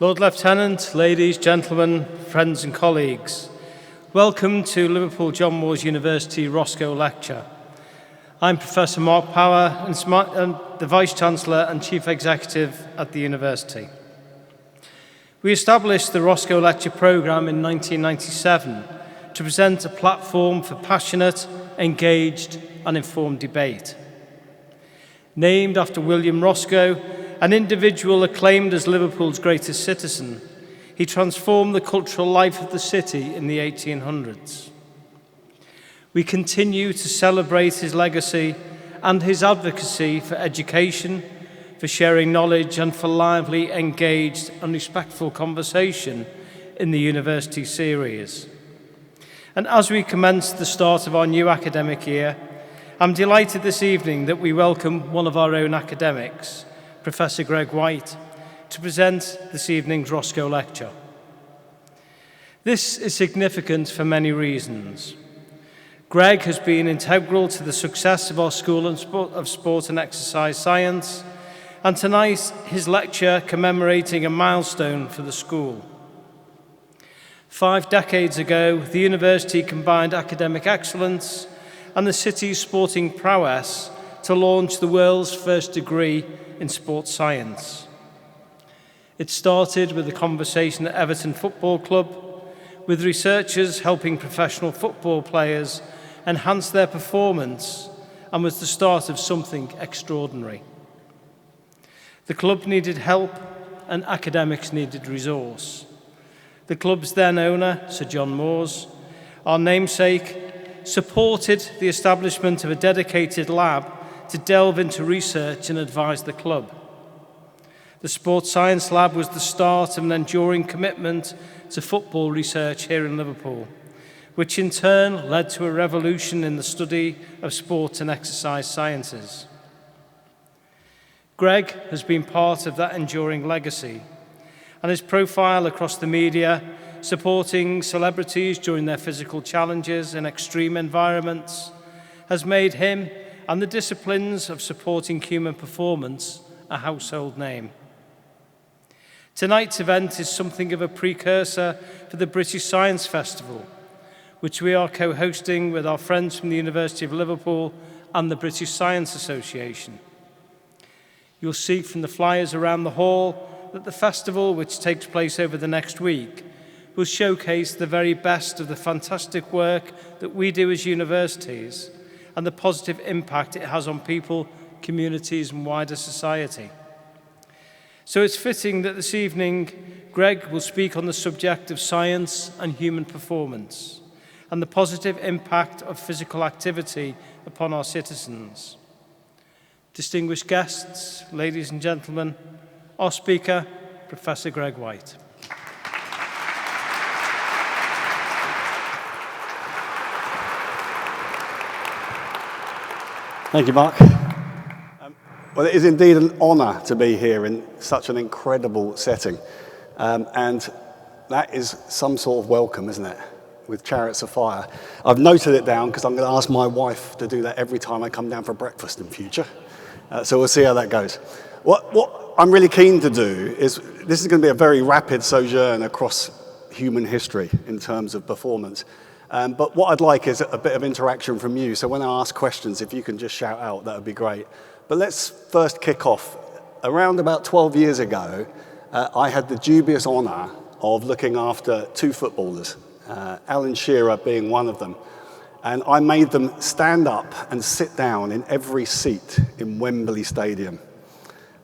Lord Lieutenant, ladies, gentlemen, friends and colleagues, welcome to Liverpool John Moores University Roscoe Lecture. I'm Professor Mark Power and the Vice-Chancellor and Chief Executive at the University. We established the Roscoe Lecture programme in 1997 to present a platform for passionate, engaged and informed debate. Named after William Roscoe, an individual acclaimed as Liverpool's greatest citizen, he transformed the cultural life of the city in the 1800s. We continue to celebrate his legacy and his advocacy for education, for sharing knowledge and for lively, engaged and respectful conversation in the university series. And as we commence the start of our new academic year, I'm delighted this evening that we welcome one of our own academics, Professor Greg Whyte, to present this evening's Roscoe Lecture. This is significant for many reasons. Greg has been integral to the success of our School of Sport and Exercise Science, and tonight his lecture commemorating a milestone for the school. 5 decades ago, the university combined academic excellence and the city's sporting prowess to launch the world's first degree in sports science. It started with a conversation at Everton Football Club, with researchers helping professional football players enhance their performance, and was the start of something extraordinary. The club needed help and academics needed resource. The club's then owner, Sir John Moores, our namesake, supported the establishment of a dedicated lab to delve into research and advise the club. The Sports Science Lab was the start of an enduring commitment to football research here in Liverpool, which in turn led to a revolution in the study of sports and exercise sciences. Greg has been part of that enduring legacy, and his profile across the media, supporting celebrities during their physical challenges in extreme environments, has made him and the disciplines of supporting human performance a household name. Tonight's event is something of a precursor for the British Science Festival, which we are co-hosting with our friends from the University of Liverpool and the British Science Association. You'll see from the flyers around the hall that the festival, which takes place over the next week, will showcase the very best of the fantastic work that we do as universities and the positive impact it has on people, communities and wider society. So it's fitting that this evening Greg will speak on the subject of science and human performance and the positive impact of physical activity upon our citizens. Distinguished guests, ladies and gentlemen, our speaker, Professor Greg Whyte. Thank you, Mark. Well, it is indeed an honour to be here in such an incredible setting. And that is some sort of welcome, isn't it? With chariots of fire. I've noted it down because I'm going to ask my wife to do that every time I come down for breakfast in future. So we'll see how that goes. What I'm really keen to do is, this is going to be a very rapid sojourn across human history in terms of performance. But what I'd like is a bit of interaction from you. So when I ask questions, if you can just shout out, that would be great. But let's first kick off. Around about 12 years ago, I had the dubious honour of looking after 2 footballers, Alan Shearer being one of them. And I made them stand up and sit down in every seat in Wembley Stadium.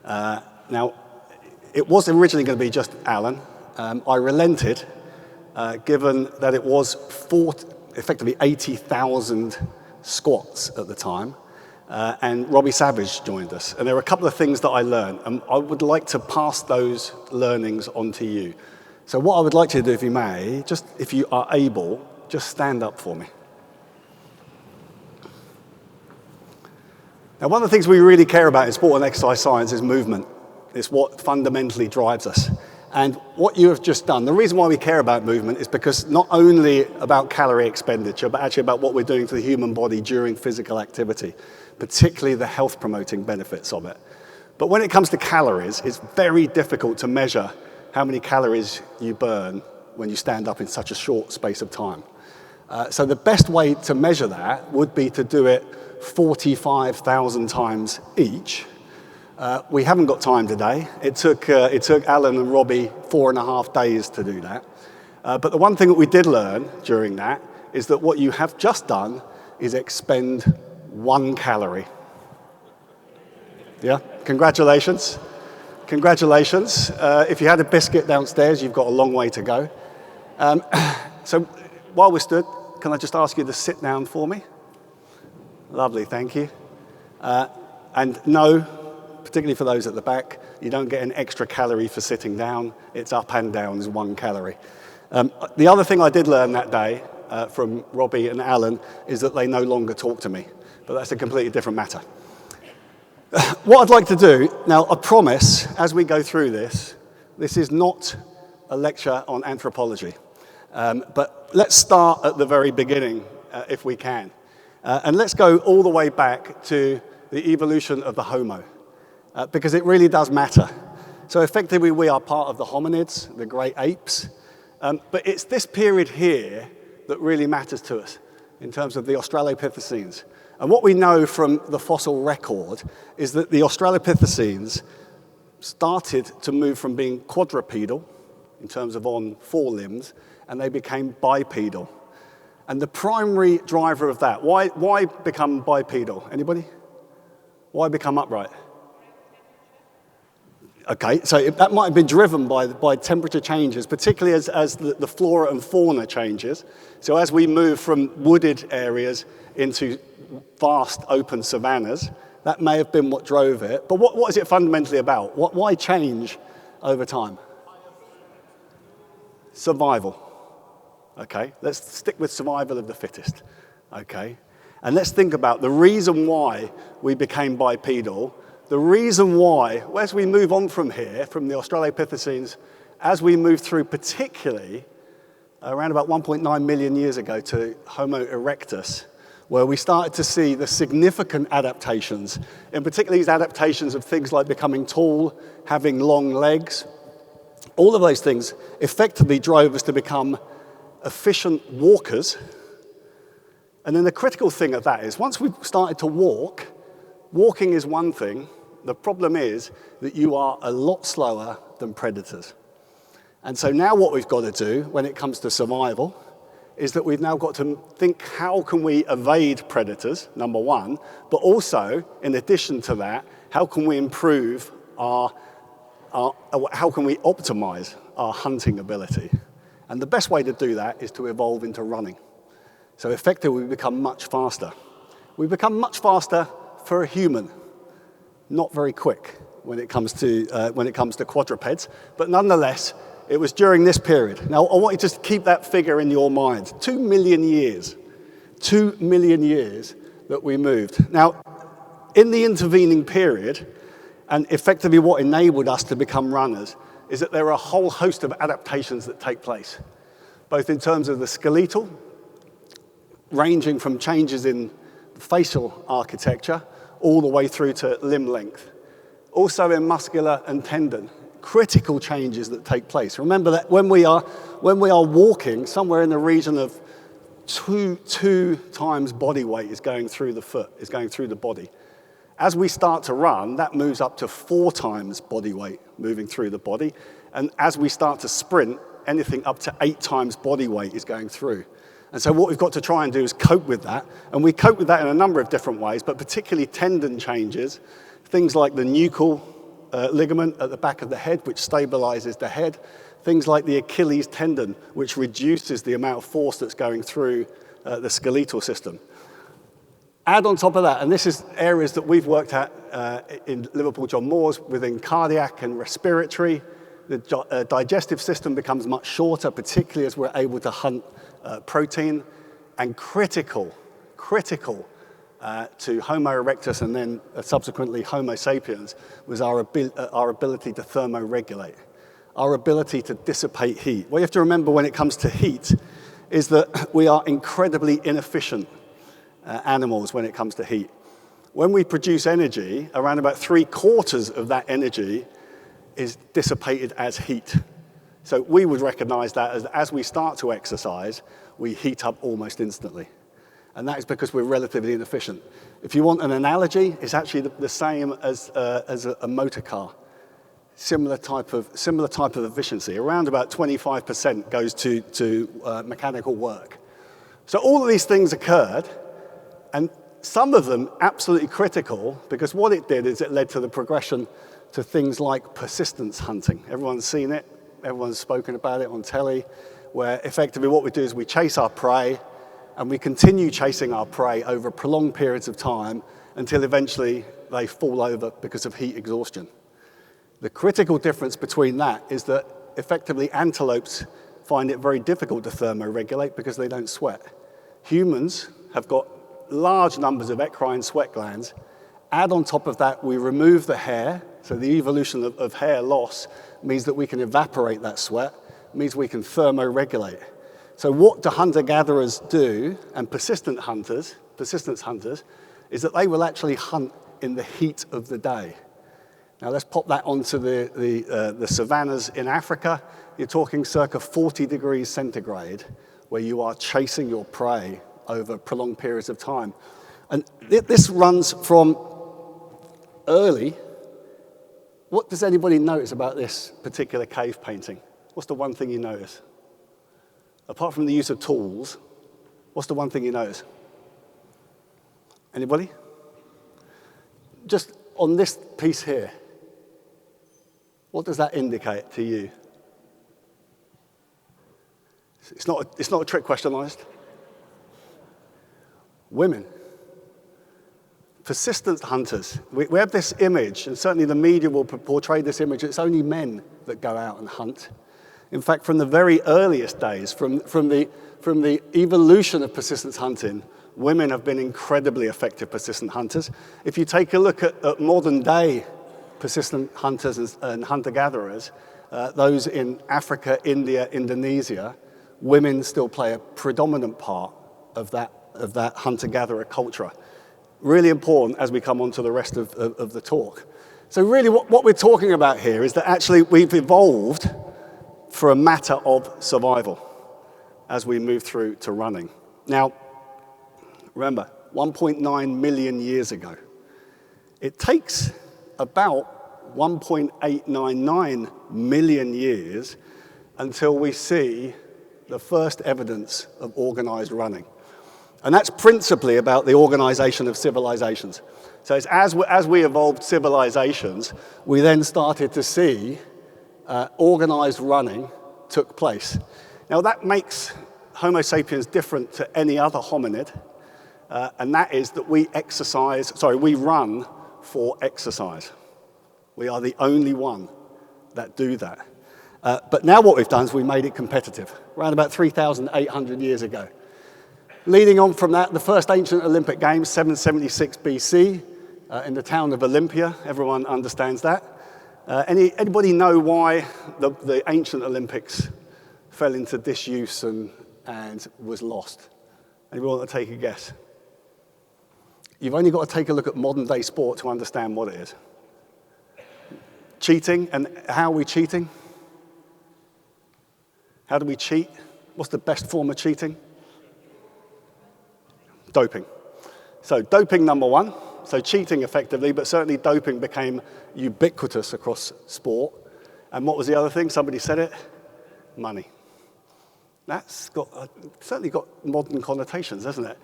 Now, it was originally going to be just Alan. I relented, given that it was effectively 80,000 squats at the time, and Robbie Savage joined us. And there were a couple of things that I learned, and I would like to pass those learnings on to you. So what I would like you to do, if you may, just if you are able, just stand up for me. Now, one of the things we really care about in sport and exercise science is movement. It's what fundamentally drives us. And what you have just done, the reason why we care about movement is because not only about calorie expenditure, but actually about what we're doing to the human body during physical activity, particularly the health-promoting benefits of it. But when it comes to calories, it's very difficult to measure how many calories you burn when you stand up in such a short space of time. So the best way to measure that would be to do it 45,000 times each. We haven't got time today. It took Alan and Robbie 4.5 days to do that. But the one thing that we did learn during that is that what you have just done is expend 1 calorie. Yeah, congratulations. Congratulations. If you had a biscuit downstairs, you've got a long way to go. So while we're stood, can I just ask you to sit down for me? Lovely, thank you. And no, particularly for those at the back, you don't get an extra calorie for sitting down. It's up and down is 1 calorie. The other thing I did learn that day from Robbie and Alan is that they no longer talk to me, but that's a completely different matter. What I'd like to do, now I promise, as we go through this is not a lecture on anthropology, but let's start at the very beginning, if we can. And let's go all the way back to the evolution of the Homo, because it really does matter. So effectively, we are part of the hominids, the great apes, but it's this period here that really matters to us in terms of the Australopithecines. And what we know from the fossil record is that the Australopithecines started to move from being quadrupedal, in terms of on 4 limbs, and they became bipedal. And the primary driver of that, why become bipedal? Anybody? Why become upright? Okay, so that might have been driven by temperature changes, particularly as the flora and fauna changes. So as we move from wooded areas into vast open savannas, that may have been what drove it. But what is it fundamentally about? Why change over time? Survival. Okay, let's stick with survival of the fittest. Okay, and let's think about the reason why we became bipedal. The reason why, as we move on from here, from the Australopithecines, as we move through particularly around about 1.9 million years ago to Homo erectus, where we started to see the significant adaptations, in particular these adaptations of things like becoming tall, having long legs. All of those things effectively drove us to become efficient walkers. And then the critical thing of that is, once we've started to walk, walking is one thing. The problem is that you are a lot slower than predators. And so now what we've got to do when it comes to survival is that we've now got to think, how can we evade predators, number one, but also, in addition to that, how can we improve how can we optimize our hunting ability? And the best way to do that is to evolve into running. So effectively, we become much faster. We become much faster for a human, not very quick when it comes to quadrupeds, but nonetheless, it was during this period. Now, I want you to just keep that figure in your mind. 2 million years. 2 million years that we moved. Now, in the intervening period, and effectively what enabled us to become runners, is that there are a whole host of adaptations that take place, both in terms of the skeletal, ranging from changes in facial architecture, all the way through to limb length. Also in muscular and tendon. Critical changes that take place. Remember that when we are walking, somewhere in the region of two times body weight is going through the foot, is going through the body. As we start to run, that moves up to 4 times body weight moving through the body. And as we start to sprint, anything up to 8 times body weight is going through. And so what we've got to try and do is cope with that. And we cope with that in a number of different ways, but particularly tendon changes, things like the nuchal ligament at the back of the head, which stabilizes the head. Things like the Achilles tendon, which reduces the amount of force that's going through the skeletal system. Add on top of that, and this is areas that we've worked at in Liverpool John Moores within cardiac and respiratory. The digestive system becomes much shorter, particularly as we're able to hunt protein. And critical to Homo erectus and then subsequently Homo sapiens was our ability to thermoregulate, our ability to dissipate heat. What you have to remember when it comes to heat is that we are incredibly inefficient animals when it comes to heat. When we produce energy, around about 3/4 of that energy is dissipated as heat. So we would recognize that as we start to exercise, we heat up almost instantly. And that is because we're relatively inefficient. If you want an analogy, it's actually the same as a motor car. Similar type of efficiency. Around about 25% goes to mechanical work. So all of these things occurred, and some of them absolutely critical, because what it did is it led to the progression to things like persistence hunting. Everyone's seen it, everyone's spoken about it on telly, where effectively what we do is we chase our prey, and we continue chasing our prey over prolonged periods of time until eventually they fall over because of heat exhaustion. The critical difference between that is that effectively antelopes find it very difficult to thermoregulate because they don't sweat. Humans have got large numbers of eccrine sweat glands. Add on top of that, we remove the hair, so the evolution of hair loss means that we can evaporate that sweat, means we can thermoregulate. So what do hunter-gatherers do, and persistence hunters, is that they will actually hunt in the heat of the day. Now let's pop that onto the savannas in Africa. You're talking circa 40 degrees centigrade, where you are chasing your prey over prolonged periods of time. And this runs from early. What does anybody notice about this particular cave painting? What's the one thing you notice? Apart from the use of tools, what's the one thing you notice? Anybody? Just on this piece here, what does that indicate to you? It's not a trick question, honest. Women. Persistent hunters. We have this image, and certainly the media will portray this image, it's only men that go out and hunt. In fact, from the very earliest days, from the evolution of persistence hunting, women have been incredibly effective persistent hunters. If you take a look at modern day persistent hunters and hunter-gatherers, those in Africa, India, Indonesia, women still play a predominant part of that hunter-gatherer culture. Really important as we come on to the rest of the talk. So really what we're talking about here is that actually we've evolved for a matter of survival as we move through to running. Now, remember, 1.9 million years ago. It takes about 1.899 million years until we see the first evidence of organized running. And that's principally about the organization of civilizations. So it's as we evolved civilizations, we then started to see organized running took place. Now that makes Homo sapiens different to any other hominid, and that is that we run for exercise. We are the only one that do that. But now what we've done is we made it competitive, around about 3,800 years ago. Leading on from that, the first ancient Olympic Games, 776 BC, in the town of Olympia. Everyone understands that. Anybody know why the ancient Olympics fell into disuse and was lost? Anyone want to take a guess? You've only got to take a look at modern day sport to understand what it is. Cheating, and how are we cheating? How do we cheat? What's the best form of cheating? Doping. So doping, number one. So cheating effectively, but certainly doping became ubiquitous across sport. And what was the other thing? Somebody said it. Money. That's certainly got modern connotations, hasn't it?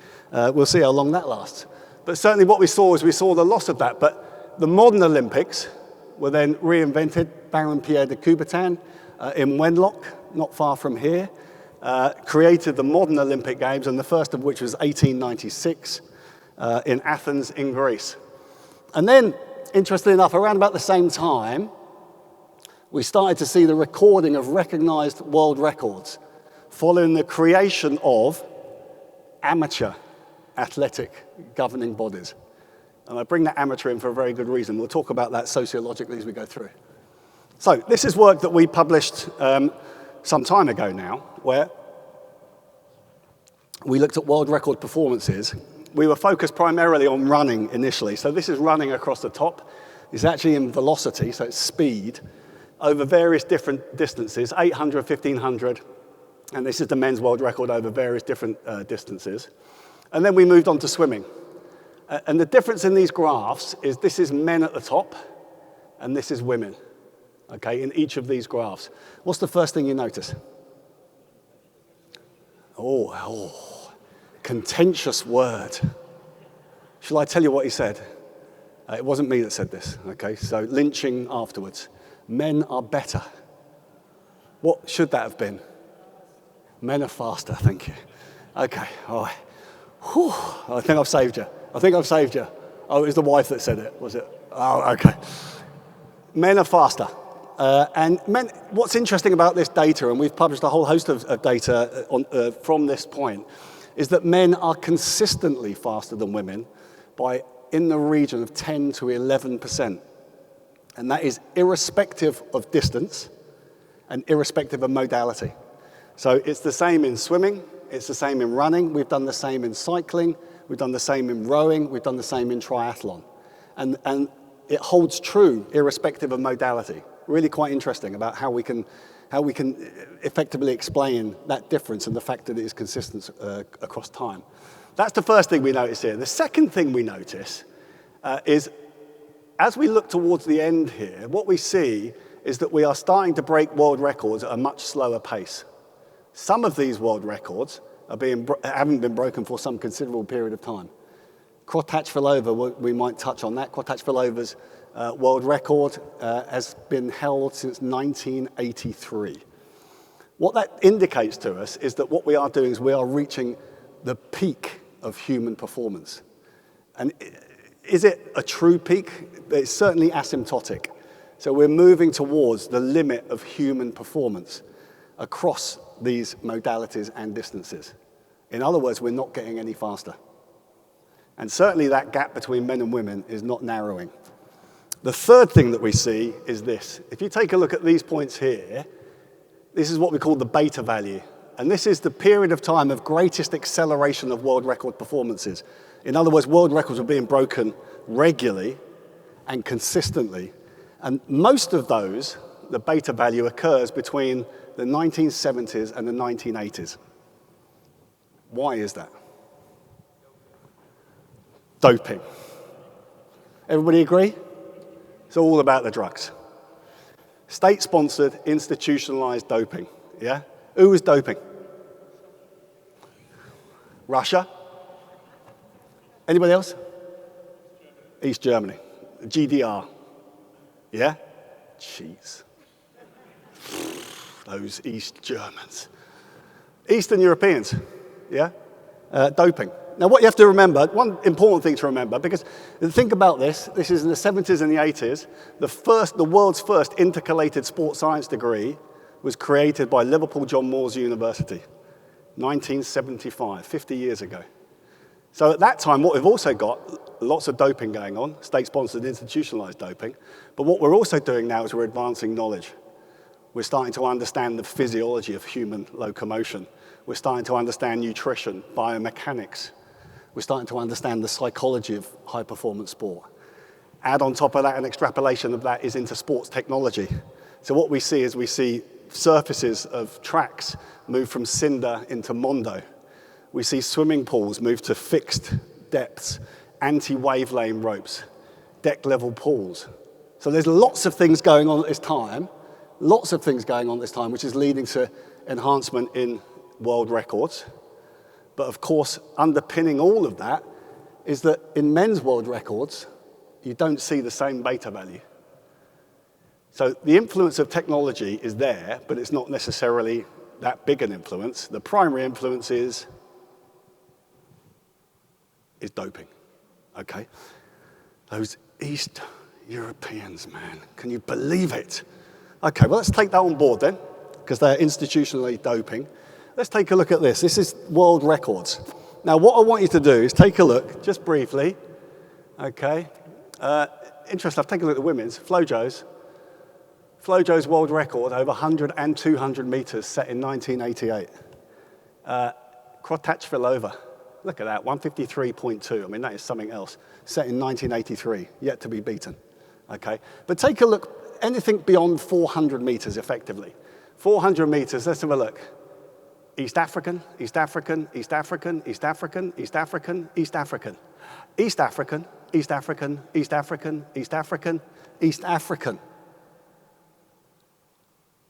We'll see how long that lasts. But certainly what we saw the loss of that. But the modern Olympics were then reinvented. Baron Pierre de Coubertin in Wenlock, not far from here, created the modern Olympic Games, and the first of which was 1896 in Athens in Greece. And then, interestingly enough, around about the same time, we started to see the recording of recognized world records following the creation of amateur athletic governing bodies. And I bring that amateur in for a very good reason. We'll talk about that sociologically as we go through. So this is work that we published some time ago now, where we looked at world record performances. We were focused primarily on running initially. So this is running across the top. It's actually in velocity, so it's speed. over various different distances, 800, 1500, and this is the men's world record over various different distances. And then we moved on to swimming. And the difference in these graphs is this is men at the top, and this is women, okay, in each of these graphs. What's the first thing you notice? Oh, contentious word. Shall I tell you what he said? It wasn't me that said this, okay? So lynching afterwards. Men are better. What should that have been? Men are faster, thank you. Okay, all right. Whew, I think I've saved you. Oh, it was the wife that said it, was it? Oh, okay. Men are faster. And men, what's interesting about this data, and we've published a whole host of data from this point, is that men are consistently faster than women by in the region of 10 to 11%. And that is irrespective of distance and irrespective of modality. So it's the same in swimming, it's the same in running, we've done the same in cycling, we've done the same in rowing, we've done the same in triathlon. And it holds true irrespective of modality. Really quite interesting about how we can effectively explain that difference and the fact that it is consistent across time. That's the first thing we notice here. The second thing we notice is as we look towards the end here, what we see is that we are starting to break world records at a much slower pace. Some of these world records haven't been broken for some considerable period of time. Krotach-Filova, we might touch on that. Krotach-Filova's world record has been held since 1983. What that indicates to us is that what we are doing is we are reaching the peak of human performance. And is it a true peak? It's certainly asymptotic. So we're moving towards the limit of human performance across these modalities and distances. In other words, we're not getting any faster. And certainly that gap between men and women is not narrowing. The third thing that we see is this. If you take a look at these points here, this is what we call the beta value. And this is the period of time of greatest acceleration of world record performances. In other words, world records are being broken regularly and consistently. And most of those, the beta value occurs between the 1970s and the 1980s. Why is that? Doping. Everybody agree? It's all about the drugs. State-sponsored, institutionalized doping, yeah? Who was doping? Russia? Anybody else? East Germany. GDR. Yeah? Jeez. Those East Germans. Eastern Europeans, yeah? Doping. Now, what you have to remember, one important thing to remember, because think about this is in the 70s and the 80s, the world's first intercalated sports science degree was created by Liverpool John Moores University, 1975, 50 years ago. So at that time, what we've also got, lots of doping going on, state-sponsored, institutionalized doping, but what we're also doing now is we're advancing knowledge. We're starting to understand the physiology of human locomotion. We're starting to understand nutrition, biomechanics. We're starting to understand the psychology of high-performance sport. Add on top of that, an extrapolation of that is into sports technology. So what we see is we see surfaces of tracks move from cinder into mondo. We see swimming pools move to fixed depths, anti-wave lane ropes, deck-level pools. So there's lots of things going on at this time, which is leading to enhancement in world records. But of course, underpinning all of that is that in men's world records, you don't see the same beta value. So the influence of technology is there, but it's not necessarily that big an influence. The primary influence is doping, okay? Those East Europeans, man, can you believe it? Okay, well, let's take that on board then, because they're institutionally doping. Let's take a look at this. This is world records. Now, what I want you to do is take a look, just briefly, okay? Interesting, I've taken a look at the women's, Flojo's world record over 100 and 200 meters set in 1988. Krotach-Filova, look at that, 153.2. I mean, that is something else. Set in 1983, yet to be beaten, okay? But take a look anything beyond 400 meters effectively. 400 meters, let's have a look. East African, East African, East African, East African, East African, East African. East African, East African, East African, East African, East African.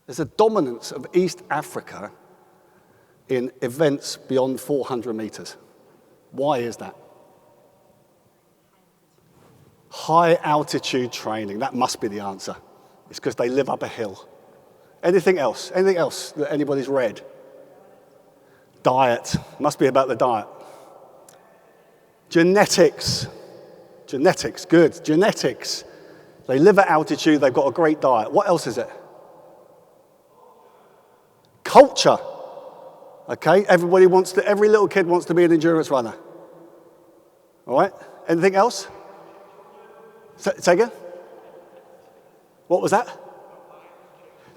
There's a dominance of East Africa in events beyond 400 meters. Why is that? High altitude training, that must be the answer. It's because they live up a hill. Anything else? Anything else that anybody's read? Diet, must be about the diet. Genetics, genetics, good, genetics. They live at altitude, they've got a great diet. What else is it? Culture. Okay, every little kid wants to be an endurance runner. All right, anything else? Say again? What was that?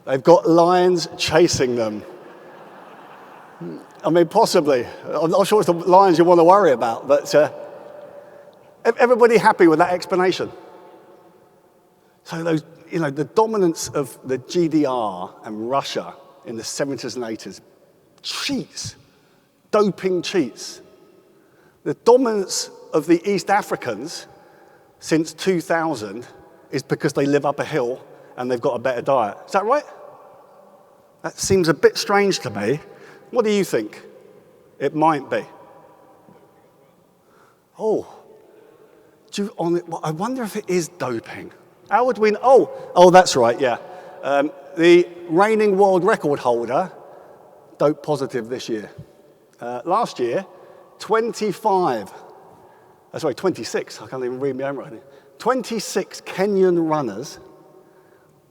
They've got lions chasing them. I mean, possibly. I'm not sure it's the lions you want to worry about, but everybody happy with that explanation? So those, the dominance of the GDR and Russia in the 70s and 80s, cheats, doping cheats. The dominance of the East Africans since 2000 is because they live up a hill and they've got a better diet. Is that right? That seems a bit strange to me. What do you think it might be? Oh, I wonder if it is doping. How would we know? Oh, that's right, yeah. The reigning world record holder doped positive this year. Last year, 26, I can't even read my own writing. 26 Kenyan runners,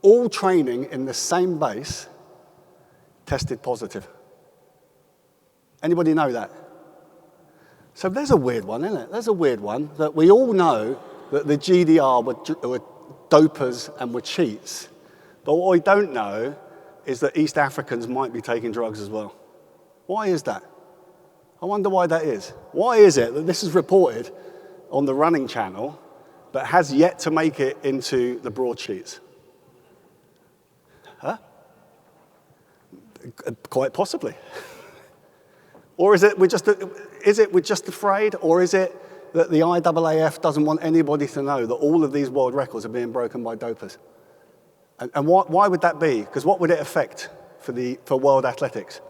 all training in the same base, tested positive. Anybody know that? So there's a weird one, isn't it? There's a weird one that we all know that the GDR were dopers and were cheats. But what we don't know is that East Africans might be taking drugs as well. Why is that? I wonder why that is. Why is it that this is reported on the running channel but has yet to make it into the broadsheets? Huh? Quite possibly. Or is it we're just afraid, or is it that the IAAF doesn't want anybody to know that all of these world records are being broken by dopers? And why would that be? Because what would it affect for world athletics?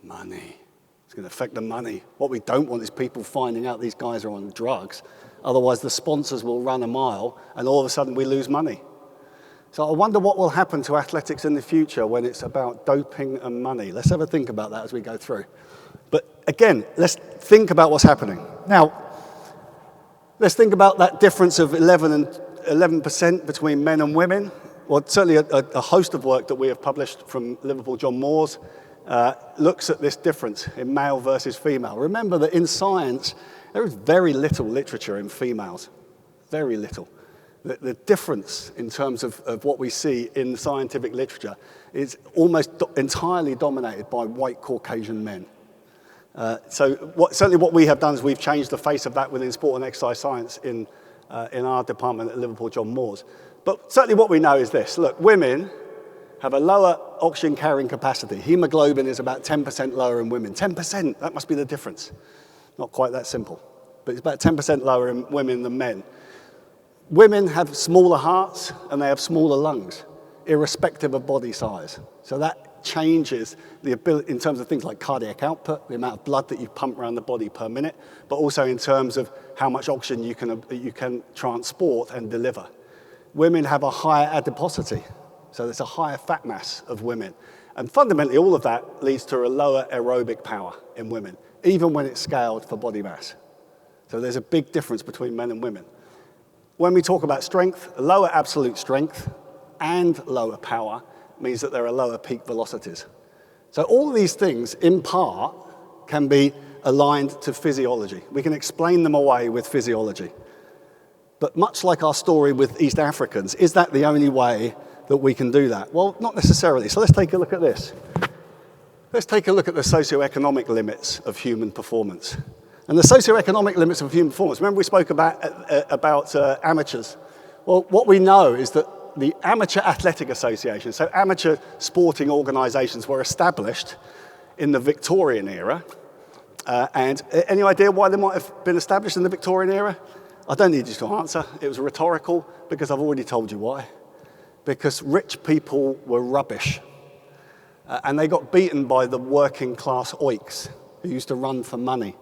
Money. It's going to affect the money. What we don't want is people finding out these guys are on drugs. Otherwise, the sponsors will run a mile, and all of a sudden we lose money. So I wonder what will happen to athletics in the future when it's about doping and money. Let's have a think about that as we go through. But again, let's think about what's happening. Now, let's think about that difference of 11% between men and women. Well, certainly a host of work that we have published from Liverpool John Moores looks at this difference in male versus female. Remember that in science, there is very little literature in females, very little. The difference in terms of what we see in scientific literature is almost entirely dominated by white Caucasian men. Certainly what we have done is we've changed the face of that within sport and exercise science in our department at Liverpool John Moores. But certainly what we know is this. Look, women have a lower oxygen carrying capacity. Hemoglobin is about 10% lower in women. 10%, that must be the difference. Not quite that simple, but it's about 10% lower in women than men. Women have smaller hearts and they have smaller lungs, irrespective of body size. So that changes the ability in terms of things like cardiac output, the amount of blood that you pump around the body per minute, but also in terms of how much oxygen you can transport and deliver. Women have a higher adiposity, so there's a higher fat mass of women. And fundamentally, all of that leads to a lower aerobic power in women, even when it's scaled for body mass. So there's a big difference between men and women. When we talk about strength, lower absolute strength and lower power means that there are lower peak velocities. So all of these things, in part, can be aligned to physiology. We can explain them away with physiology. But much like our story with East Africans, is that the only way that we can do that? Well, not necessarily. So let's take a look at this. Let's take a look at the socioeconomic limits of human performance. And the socioeconomic limits of human performance, remember we spoke about amateurs Well, what we know is that the Amateur Athletic Association, so amateur sporting organisations, were established in the Victorian era. And any idea why they might have been established in the Victorian era? I don't need you to answer. It was rhetorical, because I've already told you why. Because rich people were rubbish. And they got beaten by the working class oiks who used to run for money.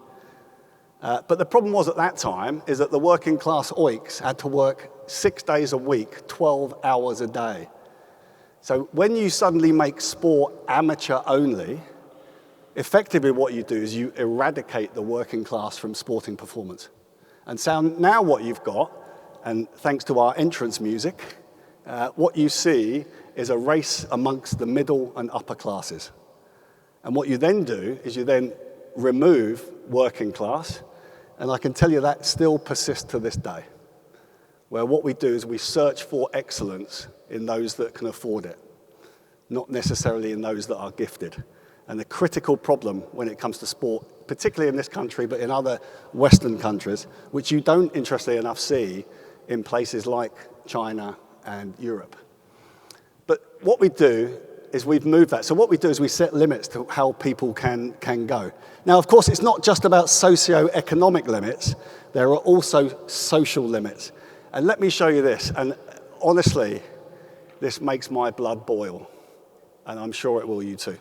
But the problem was at that time is that the working class oiks had to work 6 days a week, 12 hours a day. So when you suddenly make sport amateur only, effectively what you do is you eradicate the working class from sporting performance. And so now what you've got, and thanks to our entrance music, what you see is a race amongst the middle and upper classes. And what you then do is you then remove working class, and I can tell you that still persists to this day, where what we do is we search for excellence in those that can afford it, not necessarily in those that are gifted. And the critical problem when it comes to sport, particularly in this country, but in other Western countries, which you don't, interestingly enough, see in places like China and Europe. But what we do is we've moved that. So what we do is we set limits to how people can go. Now, of course, it's not just about socio-economic limits. There are also social limits. And let me show you this. And honestly, this makes my blood boil. And I'm sure it will you too.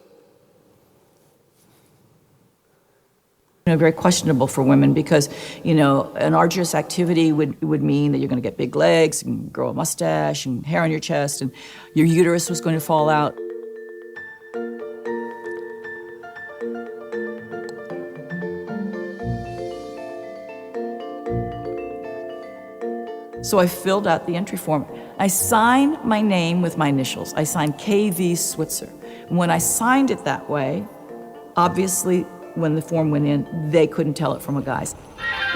Very questionable for women because, an arduous activity would mean that you're going to get big legs and grow a mustache and hair on your chest and your uterus was going to fall out. So I filled out the entry form. I signed my name with my initials. I signed KV Switzer. And when I signed it that way, obviously, when the form went in, they couldn't tell it from a guy's.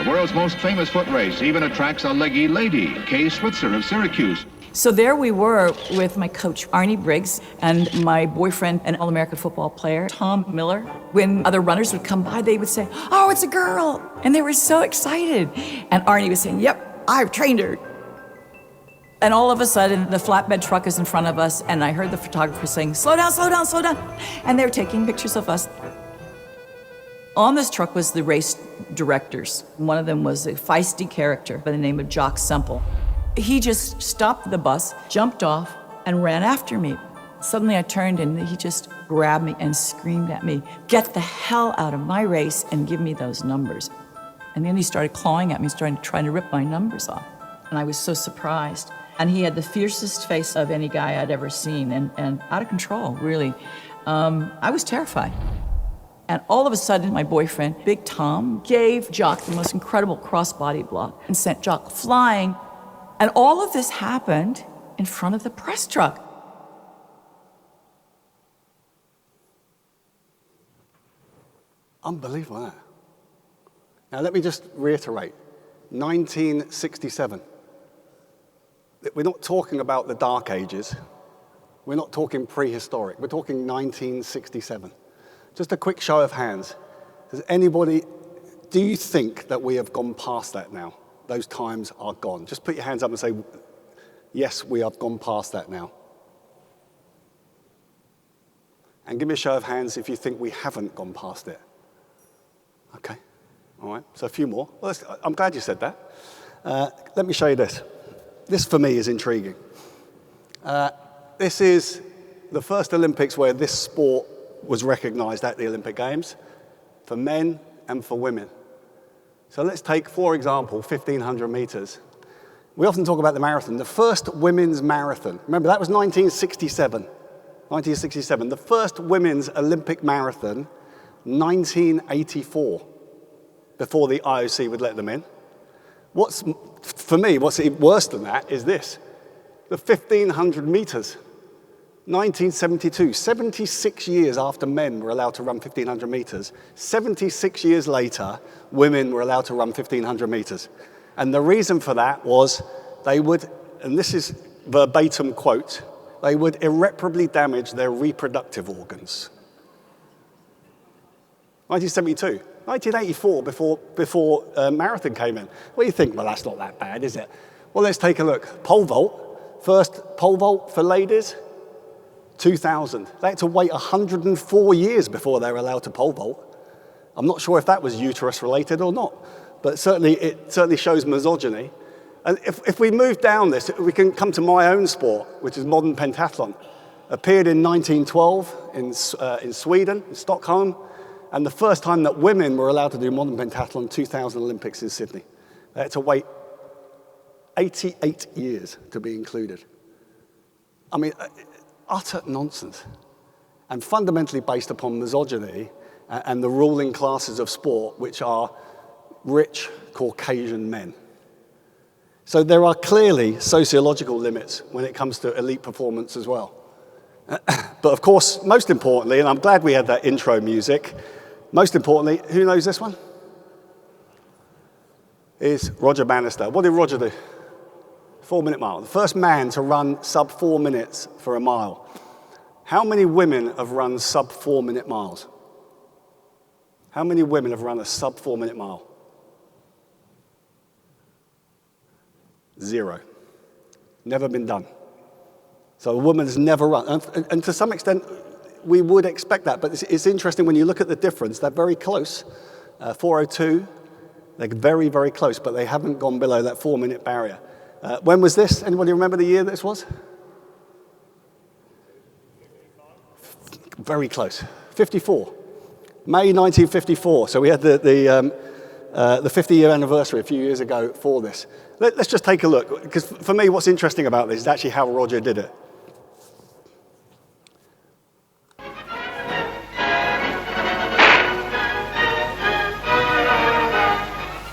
The world's most famous foot race even attracts a leggy lady, Kay Switzer of Syracuse. So there we were with my coach, Arnie Briggs, and my boyfriend, an All-American football player, Tom Miller. When other runners would come by, they would say, "Oh, it's a girl!" And they were so excited. And Arnie was saying, "Yep, I've trained her." And all of a sudden, the flatbed truck is in front of us, and I heard the photographer saying, "Slow down, slow down, slow down." And they were taking pictures of us. On this truck was the race directors. One of them was a feisty character by the name of Jock Semple. He just stopped the bus, jumped off, and ran after me. Suddenly I turned and he just grabbed me and screamed at me, "Get the hell out of my race and give me those numbers." And then he started clawing at me, trying to rip my numbers off. And I was so surprised. And he had the fiercest face of any guy I'd ever seen and out of control, really. I was terrified. And all of a sudden, my boyfriend, Big Tom, gave Jock the most incredible cross-body block and sent Jock flying. And all of this happened in front of the press truck. Unbelievable, isn't it? Now, let me just reiterate. 1967. We're not talking about the Dark Ages. We're not talking prehistoric. We're talking 1967. Just a quick show of hands. Do you think that we have gone past that now? Those times are gone. Just put your hands up and say, yes, we have gone past that now. And give me a show of hands if you think we haven't gone past it. Okay, all right, so a few more. Well, I'm glad you said that. Let me show you this. This, for me, is intriguing. This is the first Olympics where this sport was recognized at the Olympic Games for men and for women. So let's take, for example, 1,500 meters. We often talk about the marathon. The first women's marathon, remember that was 1967. 1967. The first women's Olympic marathon, 1984, before the IOC would let them in. For me, what's worse than that is this. The 1,500 meters. 1972, 76 years after men were allowed to run 1,500 meters, 76 years later, women were allowed to run 1,500 meters. And the reason for that was they would, and this is verbatim quote, they would irreparably damage their reproductive organs. 1972, 1984, before marathon came in. Well, you think, well, that's not that bad, is it? Well, let's take a look. Pole vault. First pole vault for ladies, 2000. They had to wait 104 years before they were allowed to pole vault. I'm not sure if that was uterus related or not, but it certainly shows misogyny. And if we move down this, we can come to my own sport, which is modern pentathlon. Appeared in 1912 in Sweden, in Stockholm, and the first time that women were allowed to do modern pentathlon, 2000 Olympics in Sydney. They had to wait 88 years to be included. I mean, utter nonsense, and fundamentally based upon misogyny and the ruling classes of sport, which are rich Caucasian men. So there are clearly sociological limits when it comes to elite performance as well. But of course, most importantly, and I'm glad we had that intro music, most importantly, who knows this one? Is Roger Bannister. What did Roger do? 4-minute mile. The first man to run sub 4 minutes for a mile. How many women have run sub 4-minute miles? How many women have run a sub 4-minute mile? 0. Never been done. So a woman has never run. And to some extent, we would expect that. But it's interesting when you look at the difference. They're very close. 4:02, they're very, very close, but they haven't gone below that 4-minute barrier. When was this? Anybody remember the year this was? Very close. 54. May 1954. So we had the 50-year anniversary a few years ago for this. Let's just take a look, because for me, what's interesting about this is actually how Roger did it.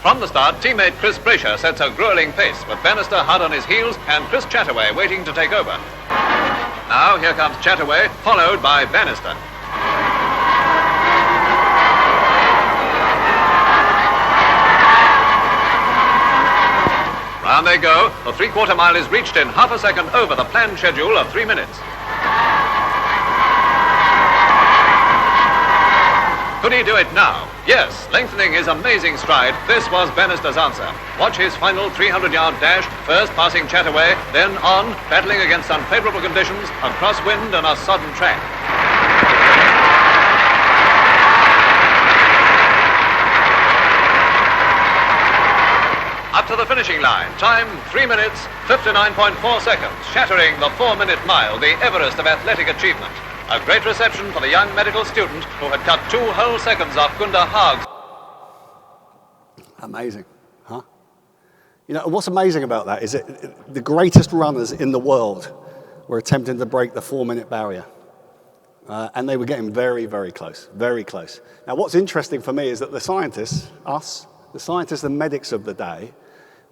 From the start, teammate Chris Brasher sets a grueling pace, with Bannister hard on his heels and Chris Chataway waiting to take over. Now here comes Chataway, followed by Bannister. Round they go. The 3/4 mile is reached in half a second over the planned schedule of 3 minutes. Could he do it now? Yes, lengthening his amazing stride, this was Bannister's answer. Watch his final 300-yard dash, first passing Chataway, then on, battling against unfavorable conditions, across wind and a sodden track. Up to the finishing line, time 3 minutes, 59.4 seconds, shattering the 4-minute mile, the Everest of athletic achievement. A great reception for the young medical student who had cut 2 whole seconds off Gunda Haag's. Amazing, huh? You know, what's amazing about that is that the greatest runners in the world were attempting to break the 4-minute barrier. And they were getting very, very close, very close. Now, what's interesting for me is that the scientists, the scientists and medics of the day,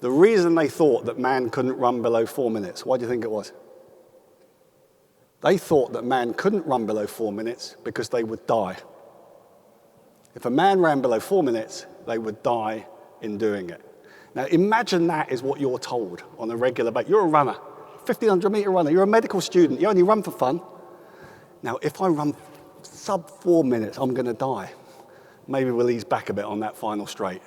the reason they thought that man couldn't run below 4 minutes, why do you think it was? They thought that man couldn't run below 4 minutes because they would die. If a man ran below 4 minutes, they would die in doing it. Now imagine that is what you're told on a regular basis. You're a runner, 1,500-meter runner, you're a medical student, you only run for fun. Now if I run sub 4 minutes, I'm going to die. Maybe we'll ease back a bit on that final straight.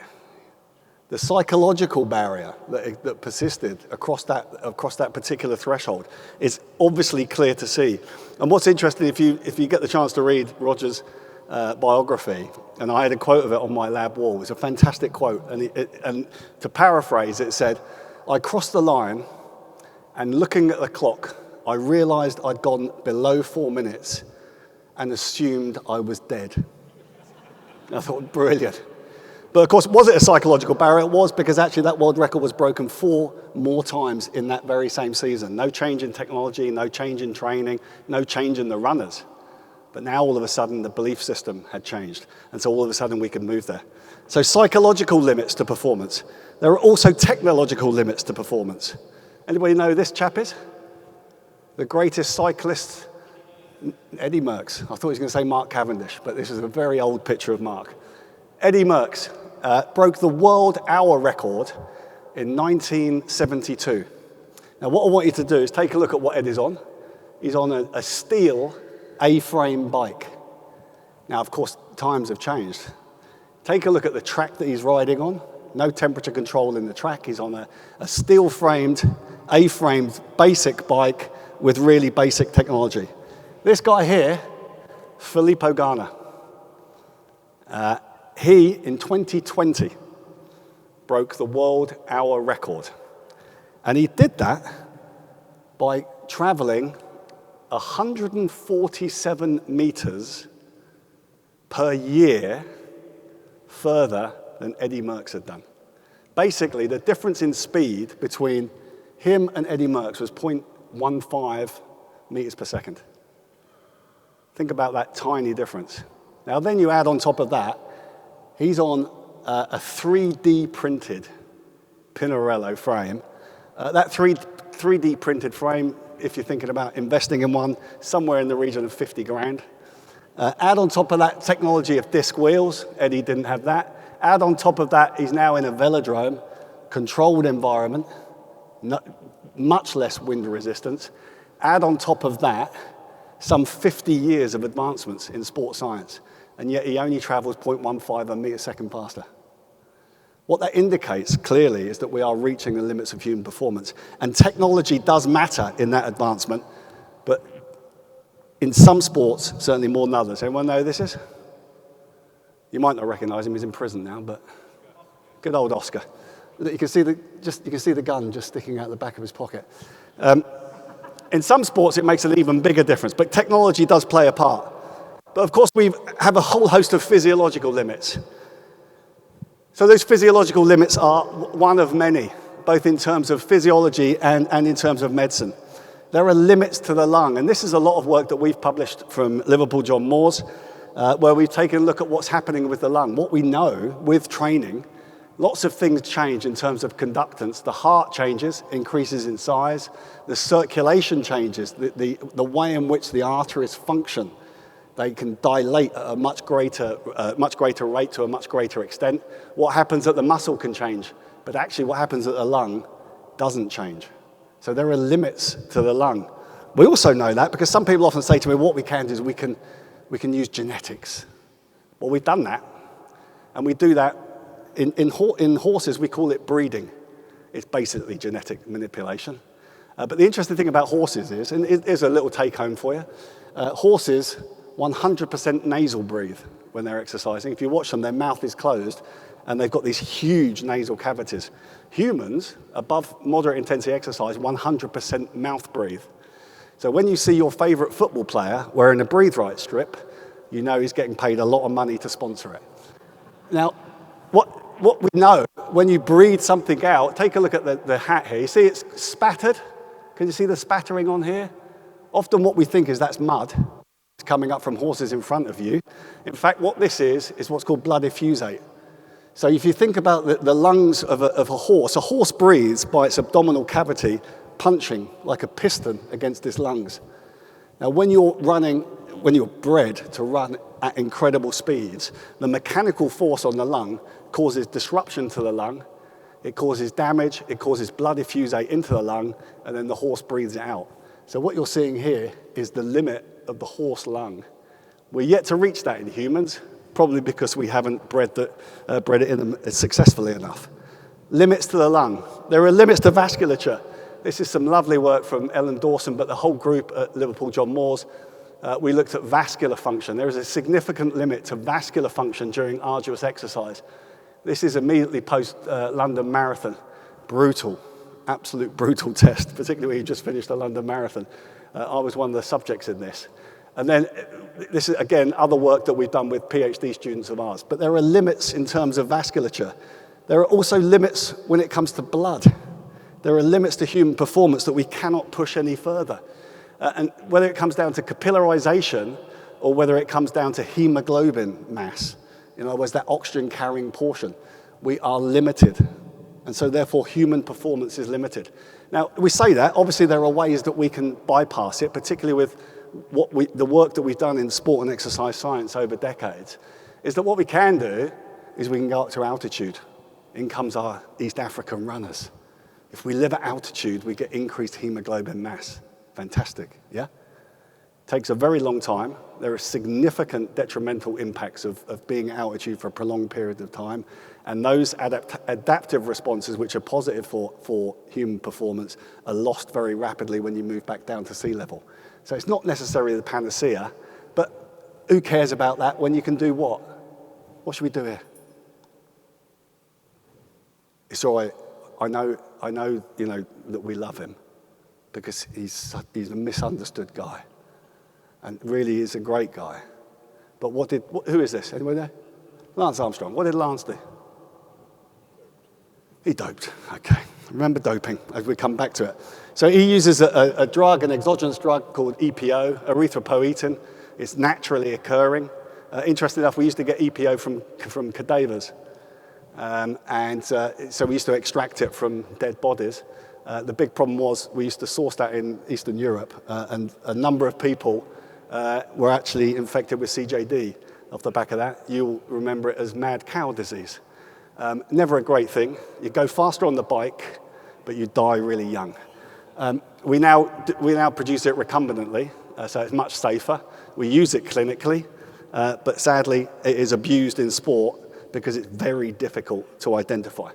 The psychological barrier that persisted across that particular threshold is obviously clear to see. And what's interesting, if you get the chance to read Roger's biography, and I had a quote of it on my lab wall. It's a fantastic quote, and to paraphrase, it said, "I crossed the line, and looking at the clock, I realized I'd gone below 4 minutes and assumed I was dead." I thought, brilliant. But of course, was it a psychological barrier? It was, because actually that world record was broken 4 more times in that very same season. No change in technology, no change in training, no change in the runners. But now all of a sudden the belief system had changed. And so all of a sudden we could move there. So psychological limits to performance. There are also technological limits to performance. Anybody know who this chap is? The greatest cyclist, Eddie Merckx. I thought he was going to say Mark Cavendish, but this is a very old picture of Mark. Eddie Merckx broke the world hour record in 1972. Now what I want you to do is take a look at what Eddie's on. He's on a steel A-frame bike. Now of course times have changed. Take a look at the track that he's riding on. No temperature control in the track. He's on a steel-framed, A-framed basic bike with really basic technology. This guy here, Filippo Ganna. He, in 2020, broke the world hour record. And he did that by traveling 147 meters per year further than Eddie Merckx had done. Basically, the difference in speed between him and Eddie Merckx was 0.15 meters per second. Think about that tiny difference. Now, then you add on top of that, he's on a 3D printed Pinarello frame. That 3D printed frame, if you're thinking about investing in one, somewhere in the region of 50 grand. Add on top of that technology of disc wheels. Eddie didn't have that. Add on top of that, he's now in a velodrome, controlled environment, much less wind resistance. Add on top of that, some 50 years of advancements in sports science, and yet he only travels 0.15 a meter second faster. What that indicates clearly is that we are reaching the limits of human performance, and technology does matter in that advancement, but in some sports, certainly more than others. Anyone know who this is? You might not recognize him, he's in prison now, but good old Oscar. You can see the gun just sticking out the back of his pocket. In some sports, it makes an even bigger difference, but technology does play a part. But of course, we have a whole host of physiological limits. So those physiological limits are one of many, both in terms of physiology and in terms of medicine. There are limits to the lung, and this is a lot of work that we've published from Liverpool John Moores, where we've taken a look at what's happening with the lung. What we know with training, lots of things change in terms of conductance. The heart changes, increases in size. The circulation changes, the way in which the arteries function. They can dilate at a much greater rate to a much greater extent. What happens at the muscle can change, but actually what happens at the lung doesn't change. So there are limits to the lung. We also know that because some people often say to me, what we can do is we can use genetics. Well, we've done that, and we do that in horses. We call it breeding. It's basically genetic manipulation. But the interesting thing about horses is, and here's a little take home for you, horses 100% nasal breathe when they're exercising. If you watch them, their mouth is closed, and they've got these huge nasal cavities. Humans, above moderate intensity exercise, 100% mouth breathe. So when you see your favorite football player wearing a Breathe Right strip, you know he's getting paid a lot of money to sponsor it. Now, what we know, when you breathe something out, take a look at the hat here. You see it's spattered? Can you see the spattering on here? Often what we think is that's mud. It's coming up from horses in front of you. In fact, what this is what's called blood effusate. So if you think about the lungs of a horse breathes by its abdominal cavity, punching like a piston against its lungs. Now, when you're bred to run at incredible speeds, the mechanical force on the lung causes disruption to the lung, it causes damage, it causes blood effusate into the lung, and then the horse breathes it out. So what you're seeing here is the limit of the horse lung. We're yet to reach that in humans, probably because we haven't bred it in them successfully enough. Limits to the lung. There are limits to vasculature. This is some lovely work from Ellen Dawson, but the whole group at Liverpool John Moores, we looked at vascular function. There is a significant limit to vascular function during arduous exercise. This is immediately post London Marathon. Brutal, absolute brutal test, particularly when you just finished a London Marathon. I was one of the subjects in this. And then this is, again, other work that we've done with PhD students of ours. But there are limits in terms of vasculature. There are also limits when it comes to blood. There are limits to human performance that we cannot push any further. And whether it comes down to capillarization or whether it comes down to hemoglobin mass, in other words, that oxygen-carrying portion, we are limited. And so therefore, human performance is limited. Now, we say that. Obviously, there are ways that we can bypass it, particularly with the work that we've done in sport and exercise science over decades, is that what we can do is we can go up to altitude. In comes our East African runners. If we live at altitude, we get increased hemoglobin mass. Fantastic, yeah? Takes a very long time. There are significant detrimental impacts of being at altitude for a prolonged period of time. And those adaptive responses, which are positive for human performance, are lost very rapidly when you move back down to sea level. So it's not necessarily the panacea, but who cares about that when you can do what? What should we do here? It's all right. I know, that we love him because he's a misunderstood guy. And really is a great guy. But who is this? Anybody know? Lance Armstrong. What did Lance do? He doped. Okay. Remember doping as we come back to it. So he uses a drug, an exogenous drug called EPO, erythropoietin. It's naturally occurring. Interesting enough, we used to get EPO from cadavers. So we used to extract it from dead bodies. The big problem was we used to source that in Eastern Europe, and a number of people were actually infected with CJD. Off the back of that, you'll remember it as mad cow disease. Never a great thing. You go faster on the bike, but you die really young. We now produce it recombinantly, so it's much safer. We use it clinically, but sadly, it is abused in sport because it's very difficult to identify.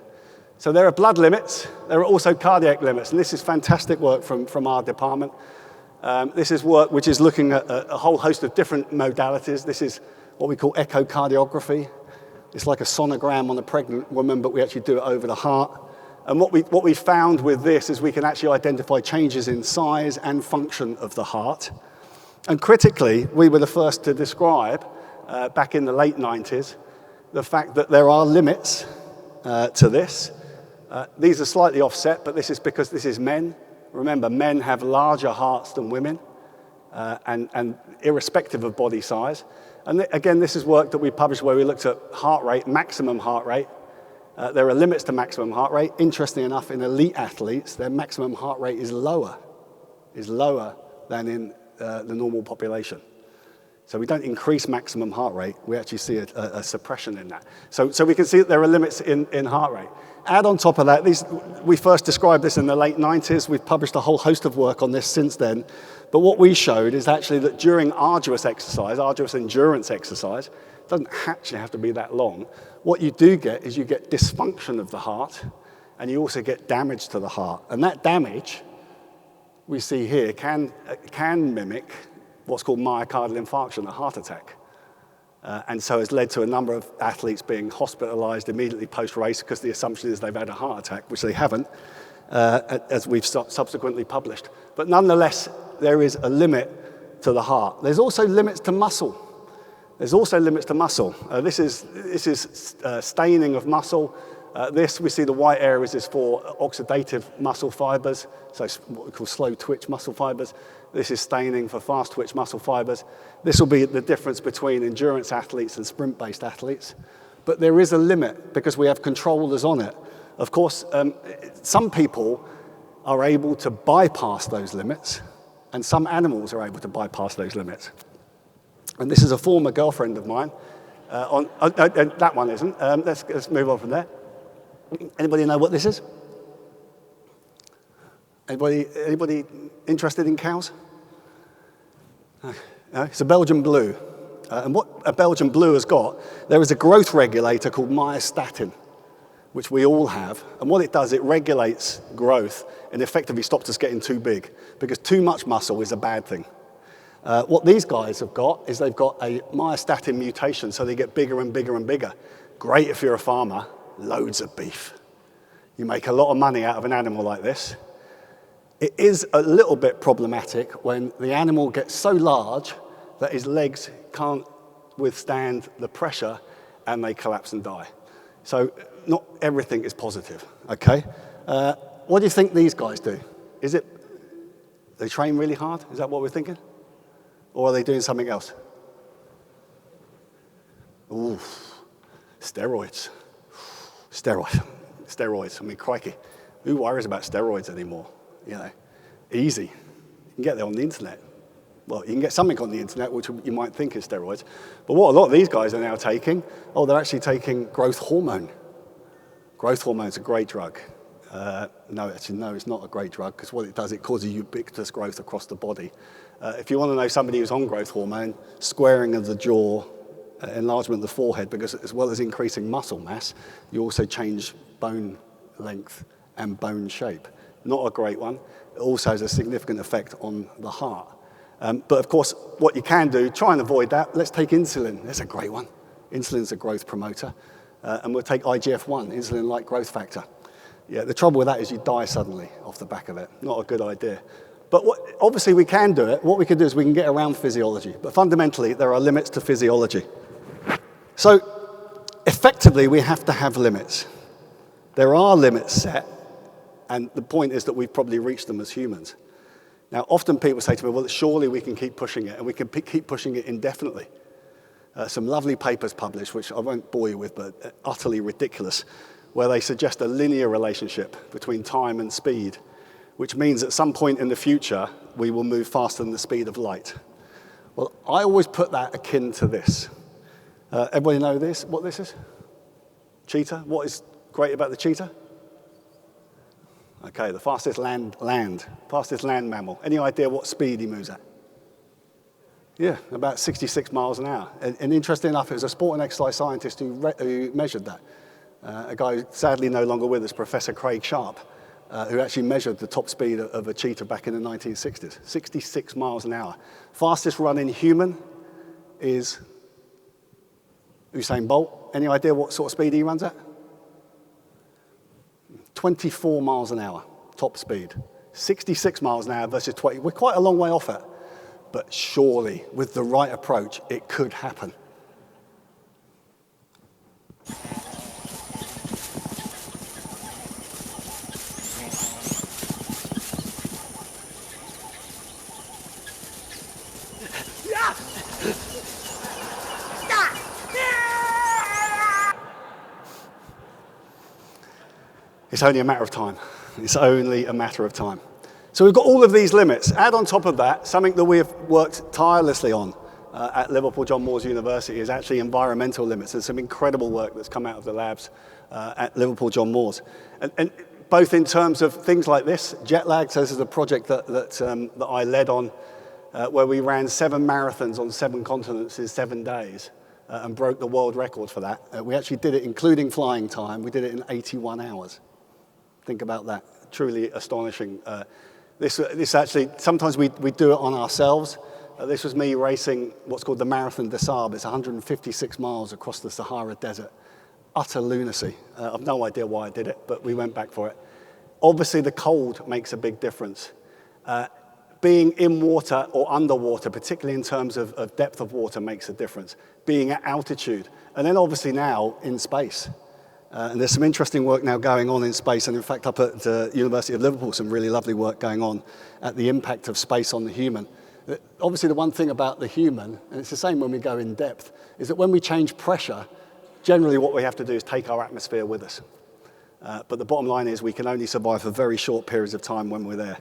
So there are blood limits. There are also cardiac limits, and this is fantastic work from our department. This is work which is looking at a whole host of different modalities. This is what we call echocardiography. It's like a sonogram on a pregnant woman, but we actually do it over the heart. And what we found with this is we can actually identify changes in size and function of the heart. And critically, we were the first to describe, back in the late 90s, the fact that there are limits to this. These are slightly offset, but this is because this is men. Remember, men have larger hearts than women, and irrespective of body size. And again, this is work that we published where we looked at heart rate, maximum heart rate. There are limits to maximum heart rate. Interestingly enough, in elite athletes, their maximum heart rate is lower than in the normal population. So we don't increase maximum heart rate, we actually see a suppression in that. So we can see that there are limits in heart rate. Add on top of that, we first described this in the late 90s. We've published a whole host of work on this since then. But what we showed is actually that during arduous endurance exercise, it doesn't actually have to be that long. What you do get is you get dysfunction of the heart, and you also get damage to the heart. And that damage, we see here, can mimic what's called myocardial infarction, a heart attack. And so has led to a number of athletes being hospitalized immediately post-race because the assumption is they've had a heart attack, which they haven't, as we've subsequently published. But nonetheless, there is a limit to the heart. There's also limits to muscle. This is staining of muscle. We see the white areas is for oxidative muscle fibers, so what we call slow twitch muscle fibers. This is staining for fast twitch muscle fibers. This will be the difference between endurance athletes and sprint-based athletes. But there is a limit because we have controllers on it. Of course, some people are able to bypass those limits, and some animals are able to bypass those limits. And this is a former girlfriend of mine. That one isn't. Let's move on from there. Anybody know what this is? Anybody interested in cows? No? It's a Belgian blue. And what a Belgian blue has got, there is a growth regulator called myostatin, which we all have. And what it does, it regulates growth and effectively stops us getting too big, because too much muscle is a bad thing. What these guys have got is they've got a myostatin mutation, so they get bigger and bigger and bigger. Great if you're a farmer, loads of beef. You make a lot of money out of an animal like this. It is a little bit problematic when the animal gets so large that his legs can't withstand the pressure and they collapse and die. So not everything is positive, okay? What do you think these guys do? They train really hard? Is that what we're thinking? Or are they doing something else? Ooh, steroids. Steroids, I mean, crikey. Who worries about steroids anymore? You know, easy. You can get there on the internet. Well, you can get something on the internet which you might think is steroids. But what a lot of these guys are now taking, they're actually taking growth hormone. Growth hormone is a great drug. No, it's not a great drug, because what it does, it causes ubiquitous growth across the body. If you want to know somebody who's on growth hormone, squaring of the jaw, enlargement of the forehead, because as well as increasing muscle mass, you also change bone length and bone shape. Not a great one. It also has a significant effect on the heart. But of course, what you can do, try and avoid that. Let's take insulin. That's a great one. Insulin's a growth promoter. And we'll take IGF-1, insulin-like growth factor. Yeah, the trouble with that is you die suddenly off the back of it. Not a good idea. But obviously we can do it. What we can do is we can get around physiology. But fundamentally, there are limits to physiology. So effectively, we have to have limits. There are limits set, and the point is that we've probably reached them as humans. Now, often people say to me, well, surely we can keep pushing it, and we can keep pushing it indefinitely. Some lovely papers published, which I won't bore you with, but utterly ridiculous, where they suggest a linear relationship between time and speed, which means at some point in the future, we will move faster than the speed of light. Well, I always put that akin to this. Everybody know this? What this is? Cheetah. What is great about the cheetah? Okay, the fastest land mammal. Any idea what speed he moves at? Yeah, about 66 miles an hour. And interesting enough, it was a sport and exercise scientist who measured that. A guy sadly no longer with us, Professor Craig Sharp, who actually measured the top speed of a cheetah back in the 1960s, 66 miles an hour. Fastest running human is Usain Bolt. Any idea what sort of speed he runs at? 24 miles an hour, top speed. 66 miles an hour versus 20. We're quite a long way off it. But surely, with the right approach, it could happen. It's only a matter of time. It's only a matter of time. So we've got all of these limits. Add on top of that, something that we have worked tirelessly on at Liverpool John Moores University is actually environmental limits. There's some incredible work that's come out of the labs at Liverpool John Moores. And both in terms of things like this, jet lag, so this is a project that I led on where we ran 7 marathons on 7 continents in 7 days and broke the world record for that. We actually did it, including flying time, we did it in 81 hours. Think about that, truly astonishing. This actually, sometimes we do it on ourselves. This was me racing what's called the Marathon des Sables. It's 156 miles across the Sahara Desert. Utter lunacy. I've no idea why I did it, but we went back for it. Obviously, the cold makes a big difference. Being in water or underwater, particularly in terms of depth of water, makes a difference. Being at altitude. And then obviously now in space. And there's some interesting work now going on in space, and in fact up at the University of Liverpool, some really lovely work going on at the impact of space on the human. Obviously the one thing about the human, and it's the same when we go in depth, is that when we change pressure, generally what we have to do is take our atmosphere with us. But the bottom line is we can only survive for very short periods of time when we're there.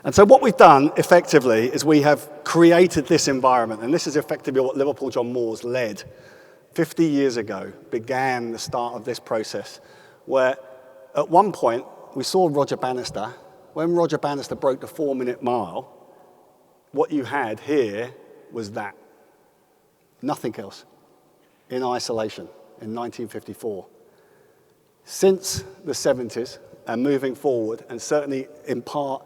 And so what we've done effectively is we have created this environment, and this is effectively what Liverpool John Moores led 50 years ago, began the start of this process, where at one point we saw Roger Bannister. When Roger Bannister broke the 4-minute mile, what you had here was that. Nothing else, in isolation, in 1954. Since the 70s and moving forward, and certainly in part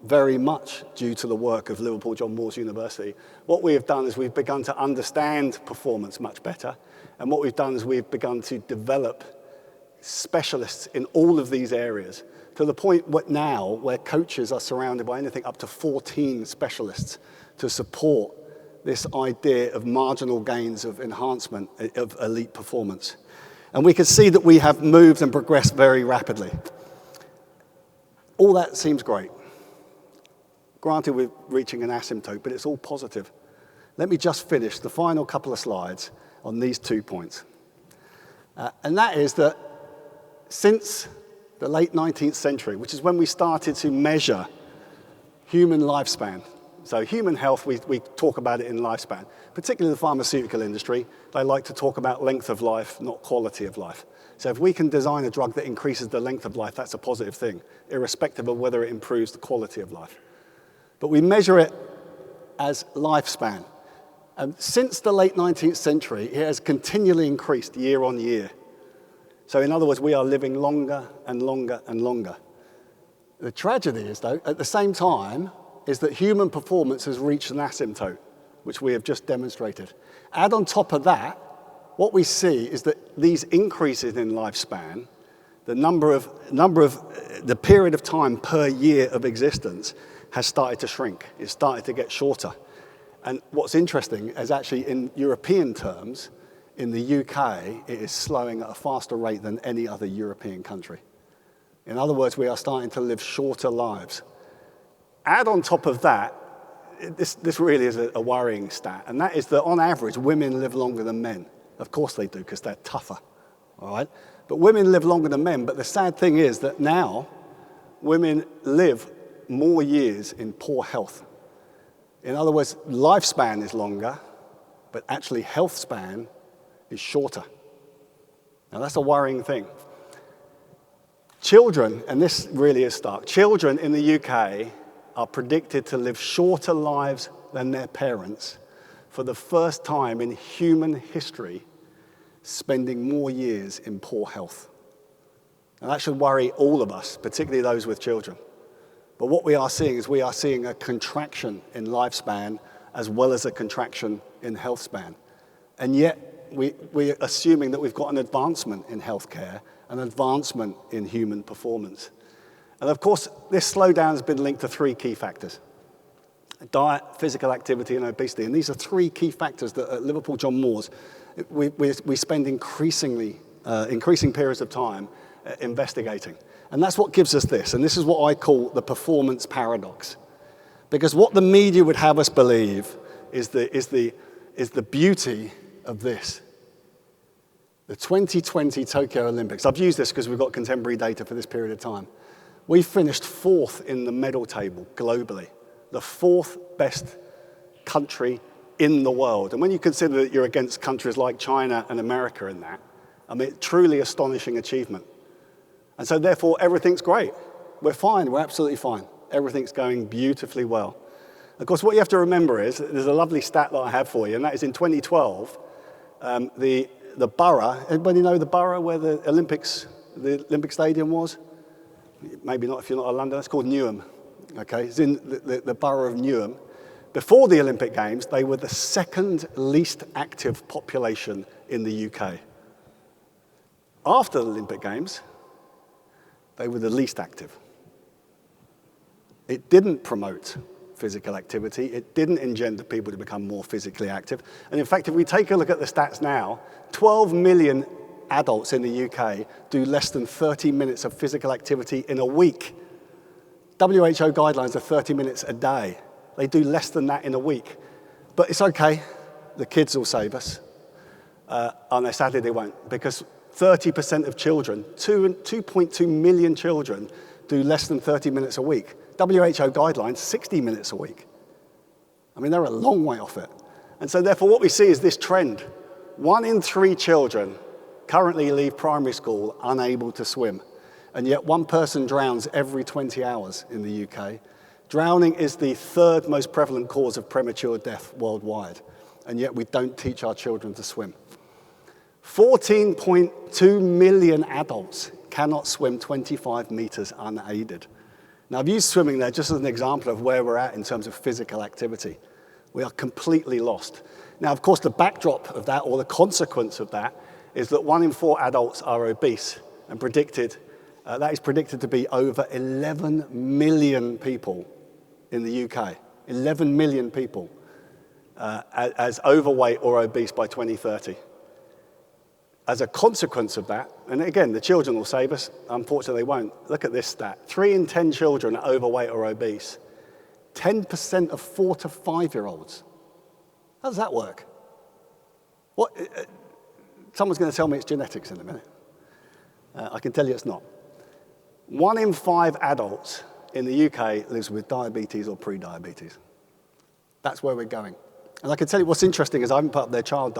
very much due to the work of Liverpool John Moores University, what we have done is we've begun to understand performance much better, and what we've done is we've begun to develop specialists in all of these areas to the point now where coaches are surrounded by anything up to 14 specialists to support this idea of marginal gains of enhancement of elite performance. And we can see that we have moved and progressed very rapidly. All that seems great. Granted, we're reaching an asymptote, but it's all positive. Let me just finish the final couple of slides on these 2 points. And that is that since the late 19th century, which is when we started to measure human lifespan, so human health, we talk about it in lifespan, particularly the pharmaceutical industry, they like to talk about length of life, not quality of life. So if we can design a drug that increases the length of life, that's a positive thing, irrespective of whether it improves the quality of life. But we measure it as lifespan. Since the late 19th century, it has continually increased year on year. So in other words, we are living longer and longer and longer. The tragedy is, though, at the same time, is that human performance has reached an asymptote, which we have just demonstrated. Add on top of that, what we see is that these increases in lifespan, the period of time per year of existence has started to shrink. It's started to get shorter. And what's interesting is actually in European terms, in the UK, it is slowing at a faster rate than any other European country. In other words, we are starting to live shorter lives. Add on top of that, this really is a worrying stat, and that is that on average, women live longer than men. Of course they do, because they're tougher, all right? But women live longer than men, but the sad thing is that now women live more years in poor health. In other words, lifespan is longer, but actually health span is shorter. Now that's a worrying thing. Children, and this really is stark, children in the UK are predicted to live shorter lives than their parents for the first time in human history, spending more years in poor health. Now that should worry all of us, particularly those with children. But what we are seeing is we are seeing a contraction in lifespan as well as a contraction in health span. And yet we're assuming that we've got an advancement in healthcare, an advancement in human performance. And of course, this slowdown has been linked to three key factors: diet, physical activity, and obesity. And these are three key factors that at Liverpool John Moores, we spend increasing periods of time investigating. And that's what gives us this. And this is what I call the performance paradox. Because what the media would have us believe is the beauty of this. The 2020 Tokyo Olympics. I've used this because we've got contemporary data for this period of time. We finished 4th in the medal table globally, the 4th best country in the world. And when you consider that you're against countries like China and America in that, I mean, truly astonishing achievement. And so therefore, everything's great. We're fine, we're absolutely fine. Everything's going beautifully well. Of course, what you have to remember is, there's a lovely stat that I have for you, and that is in 2012, the borough, anybody know the borough where the Olympic Stadium was? Maybe not if you're not in London, it's called Newham. Okay, it's in the borough of Newham. Before the Olympic Games, they were the second least active population in the UK. After the Olympic Games, they were the least active. It didn't promote physical activity. It didn't engender people to become more physically active. And in fact, if we take a look at the stats now, 12 million adults in the UK do less than 30 minutes of physical activity in a week. WHO guidelines are 30 minutes a day. They do less than that in a week. But it's okay. The kids will save us. And sadly they won't, because 30% of children, 2.2 million children, do less than 30 minutes a week. WHO guidelines, 60 minutes a week. I mean, they're a long way off it. And so therefore what we see is this trend. 1 in 3 children currently leave primary school unable to swim. And yet 1 person drowns every 20 hours in the UK. Drowning is the 3rd most prevalent cause of premature death worldwide. And yet we don't teach our children to swim. 14.2 million adults cannot swim 25 meters unaided. Now, I've used swimming there just as an example of where we're at in terms of physical activity. We are completely lost. Now, of course, the backdrop of that, or the consequence of that, is that 1 in 4 adults are obese, and that is predicted to be over 11 million people in the UK. 11 million people as overweight or obese by 2030. As a consequence of that, and again, the children will save us, unfortunately they won't. Look at this stat. 3 in 10 children are overweight or obese. 10% of 4 to 5-year-olds. How does that work? What? Someone's going to tell me it's genetics in a minute. I can tell you it's not. 1 in 5 adults in the UK lives with diabetes or pre-diabetes. That's where we're going. And I can tell you what's interesting is I haven't put up their child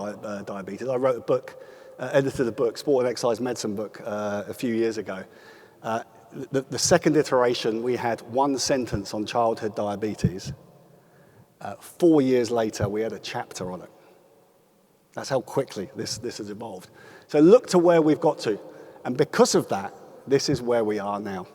diabetes. I wrote a book, edited a book, sport and exercise medicine book a few years ago. The second iteration, we had 1 sentence on childhood diabetes. 4 years later, we had a chapter on it. That's how quickly this has evolved. So look to where we've got to. And because of that, this is where we are now.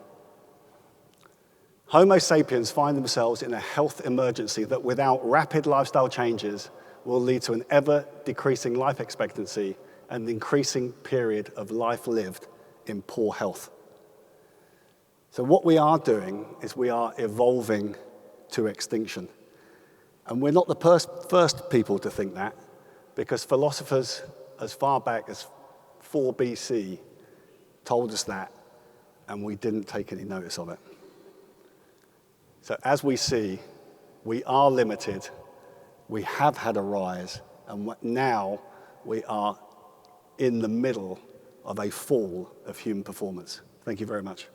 Homo sapiens find themselves in a health emergency that without rapid lifestyle changes will lead to an ever-decreasing life expectancy and an increasing period of life lived in poor health. So what we are doing is we are evolving to extinction. And we're not the first people to think that, because philosophers as far back as 4 BC told us that, and we didn't take any notice of it. So as we see, we are limited, we have had a rise, and now we are in the middle of a fall of human performance. Thank you very much.